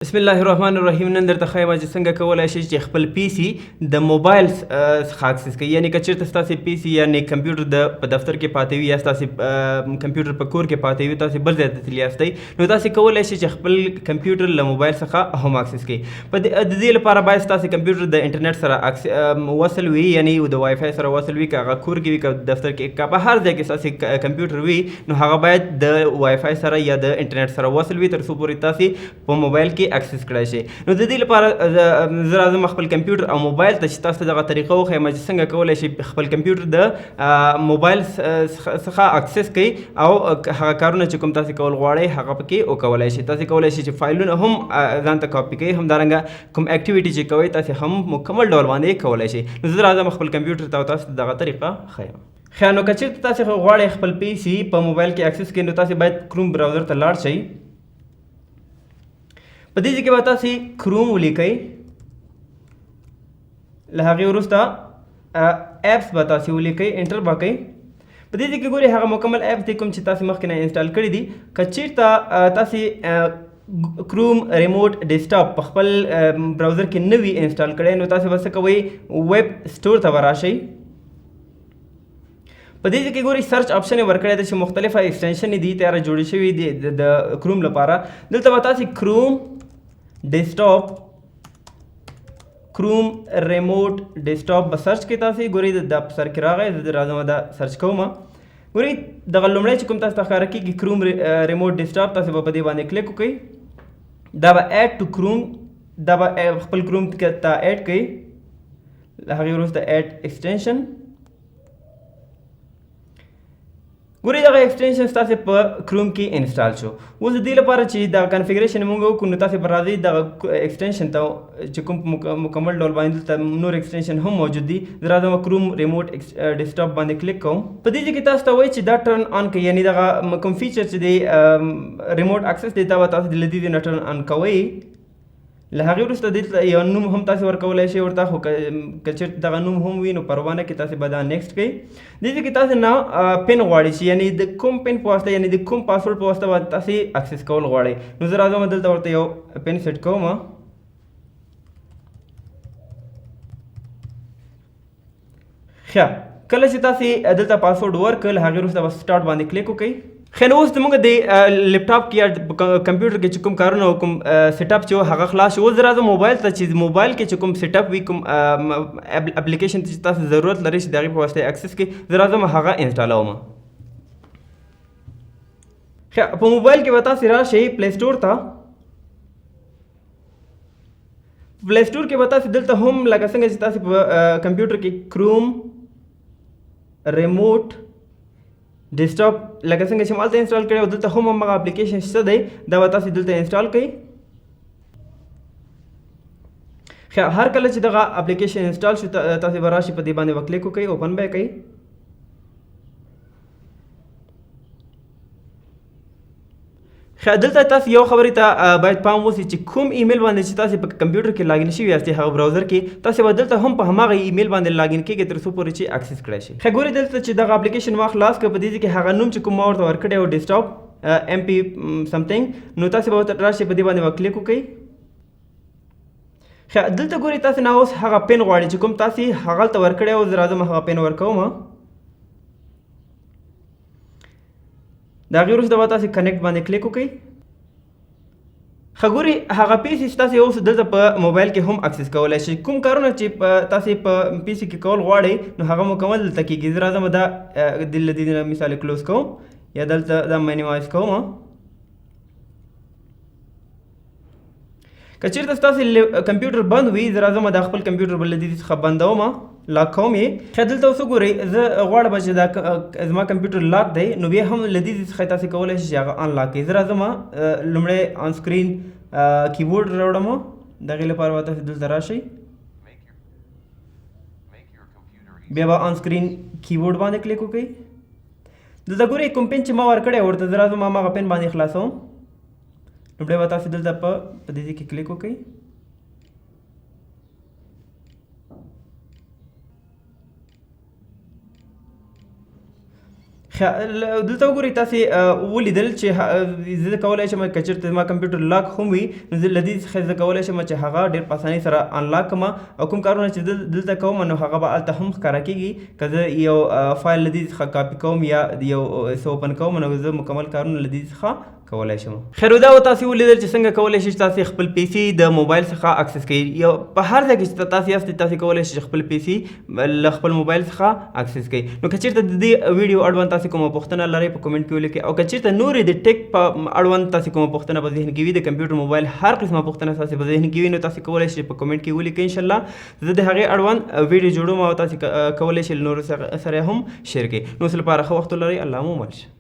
بسم الله الرحمن الرحیم. نن درته ښایم چې څنګه کولی شئ چې خپل پی سي د موبایل څخه اکسس کړئ. یعنې که چېرته ستاسې پی سي یعنې کمپیوټر په دفتر کې پاتې وي یا ستاسې کمپیوټر په کور کې پاتې وي، تاسې بل ځای ته تللي یاستئ، نو تاسې کولی شئ چې خپل کمپیوټر له موبایل څخه هم اکسس کړئ. د دې لپاره باید ستاسې کمپیوټر د انټرنیټ سره وصل وي، یعنې د وای فای سره وصل وي. که هغه کور کې وي، که دفتر کې، که په هر ځای کې ستاسې کمپیوټر وي، نو هغه باید د وای فای سره یا د انټرنیټ سره وصل وي، تر څو پورې تاسې په موبایل کې اکسس کړی شئ. نو د دې لپاره زه راځم خپل کمپیوټر او موبایل ته چې تاسو ته دغه طریقه وښیم چې څنګه کولی شئ خپل کمپیوټر د موبایل څخه اکسس کړئ او هغه کارونه چې کوم تاسې کول غواړئ هغه پکې وکولی شئ. تاسې کولی شئ چې فایلونه هم ځان ته کاپي کړئ، همدارنګه کوم اکټیویټي چې کوئ تاسې هم مکمل ډول باندې کولی شئ. نو زه راځم خپل کمپیوټر ته او تاسو ته دغه طریقه ښیم. ښه، نو که چېرته تاسې غواړئ خپل پی سي په موبایل کې اکسس کړئ، نو تاسې باید کروم براوزر ته لاړ شئ. په دې ځای کې به تاسې کروم ولیکئ، له هغې وروسته ایپس به تاسې ولیکئ، انټر به کوئ. په دې ځای کې ګورئ هغه مکمل ایپس دی کوم چې تاسې مخکې نه انسټال کړي دي. که چېرته تاسې کروم ریموټ ډیسکټاپ په خپل براوزر کې نه وي انسټال کړی، نو تاسې به څه کوئ، ویب سټور ته به راشئ. په دې ځای کې ګورئ سرچ آپشن یې ورکړی دی چې مختلفه ایکسټینشنې دي تیاره جوړې شوي دي د کروم لپاره. دلته به تاسې کروم ډیسکټاپ، کروم ریموټ ډیسکټاپ به سرچ کړئ. تاسې ګورئ دا په سر کې راغی، زه راځم دا سرچ کوم. ګورئ دغه لومړی چې کوم تاسو ته ښکاره کېږي کروم ریموټ ډیسکټاپ، تاسې به په دې باندې کلیک وکړئ. دا به ایډ ټو کروم، دا به خپل کروم ته ایډ کړئ. له هغې وروسته ایډ ایکسټینشن. ګورئ دغه ایکسټینشن ستاسې په کروم کې انسټال شو. اوس د دې لپاره چې دا کنفیګریشن موږ وکړو، نو تاسې به راځئ دغه ایکسټینشن ته چې کوم مکمل ډول باندې دلته نور ایکسټینشن هم موجود دي. زه راځم کروم ریموټ ډیسکټاپ باندې کلیک کوم. په دې ځای کې تاسو ته وایي چې دا ټرن آن کړئ، یعنې دغه کوم فیچر چې دی ریموټ اکسس دی دا به تاسو له دې نه ټرن آن کوئ. له هغې وروسته دلته یو نوم هم تاسې ورکولی شئ ورته، خو که چېرته دغه نوم هم وي نو پروا نه کې تاسې به دا نیکسټ کوئ. دې ځای کې تاسې نه پن غواړئ چې یعنې د کوم پن په واسطه، یعنې د کوم پاسورډ په واسطه باندې تاسې اکسس کول غواړئ. نو زه راځم دلته ورته یو پن سیټ کوم. ښه، کله چې تاسې دلته پاسورډ ورکړل، له هغې وروسته به سټارټ باندې کلیک وکړئ. ښه، نو اوس زموږ د لیپټاپ کې یا کمپیوټر کې چې کوم کارونه او کوم سیټ اپ چې هغه خلاص شو. اوس زه راځم موبایل ته چې موبایل کې چې کوم سیټ اپ وي، کوم اپلیکیشن چې تاسو ضرورت لرئ چې د هغې په واسطه یې اکسس کړئ، زه راځم هغه انسټالوم. ښه، په موبایل کې به تاسې راشئ پلی سټور ته. پلی سټور کې به تاسې دلته هم لکه څنګه چې تاسې په کمپیوټر کې کروم ریموټ ډیسکټاپ لکه څنګه چې مالته انسټال کړی او دلته هم همغه اپلیکیشن شته دی، دا به تاسې دلته انسټال کړئ. ښه، هر کله چې دغه اپلیکیشن انسټال شو تاسې به راشئ په دې باندې به کلیک وکړئ، اوپن به یې کوئ. ښه، دلته تاسو یو خبرې ته باید پام وسي چې کوم ایمیل باندې چې تاسې په کمپیوټر کې لاګین شوي یاستئ هغه براوزر کې، تاسې به دلته هم په هماغه ایمیل باندې لاګین کېږئ تر څو پورې چې اکسس کړی شي. ښه، ګورئ دلته چې دغه اپلیکیشن ما خلاص کړ، په دې ځای کې هغه نوم چې کوم ما ورته ورکړی و ډیسکټاپ ایم پی سمثینګ، نو تاسې به ورته راشئ په دې باندې به کلیک وکړئ. ښه، دلته ګورئ تاسې نه اوس هغه پن غواړئ چې کوم تاسې هغلته ورکړی و. زه راځم هغه پن ورکوم. د هغې وروسته به تاسې کنیکټ باندې کلیک وکړئ. ښه، ګورئ هغه پی سي چې تاسې اوس دلته په موبایل کې هم اکسس کولی شئ. کوم کارونه چې تاسې په پی سي کې کول غواړئ نو هغه مکمل دلته کېږي. زه راځم دا له دې نه مثال کلوز کوم یا دلته دا مینیمایز کوم. که چېرته ستاسې کمپیوټر بند وي، زه راځم دا خپل کمپیوټر به له دې څخه بندوم، لاک کوم یې. ښه، دلته اوس وګورئ زه غواړم چې دا زما کمپیوټر لاک دی، نو بیا هم له دې څخه تاسې کولی شئ چې هغه ان لاک کړئ. زه راځم لومړی آن سکرین کیبورډ راوړم، د هغې لپاره به تاسې دلته راشئ، بیا به آن سکرین کیبورډ باندې کلیک وکړئ. دلته ګورئ کوم پن چې ما ورکړی ورته زه راځم هماغه پن باندې خلاصوم. لومړی به تاسې دلته په دې ځای کې کلیک وکړئ. دلته وګورئ تاسې ولیدل چې زه کولی شم که چېرته زما کمپیوټر لاک هم وي نو زه له دې څخه زه کولی شم چې هغه ډېر په اسانۍ سره انلاک کړم او کوم کارونه چې دلته کوم نو هغه به هلته هم ښکاره کېږي که زه یو فایل له دې څخه کاپي کوم یا یو څه اوپن کوم نو زه مکمل کارونه له دې څخه کولی شم. خیر دا و تاسې ولیدل چې څنګه کولی شئ چې تاسې خپل پی سي د موبایل څخه اکسس کړئ. یو په هر ځای کې چې تاسې یاست تاسې کولی شئ چې خپل پی سي له خپل موبایل څخه اکسس کړئ. نو که چېرته د دې ویډیو اړوند تاسې کومه پوښتنه لرئ په کومنټ کې ولیکئ او که چېرته نورې د ټیک په اړوند تاسې کومه پوښتنه په ذهن کې وي د کمپیوټر موبایل هر قسمه پوښتنه تاسې په ذهن کې وي نو تاسې کولی شئ په کومنټ کې ولیکئ. انشاءالله زه د هغې اړوند ویډیو جوړوم او تاسې کولی شئ له نورو سره هم شیر کړئ. نو اوس لپاره ښه وخت ولرئ. الله مو مل شه.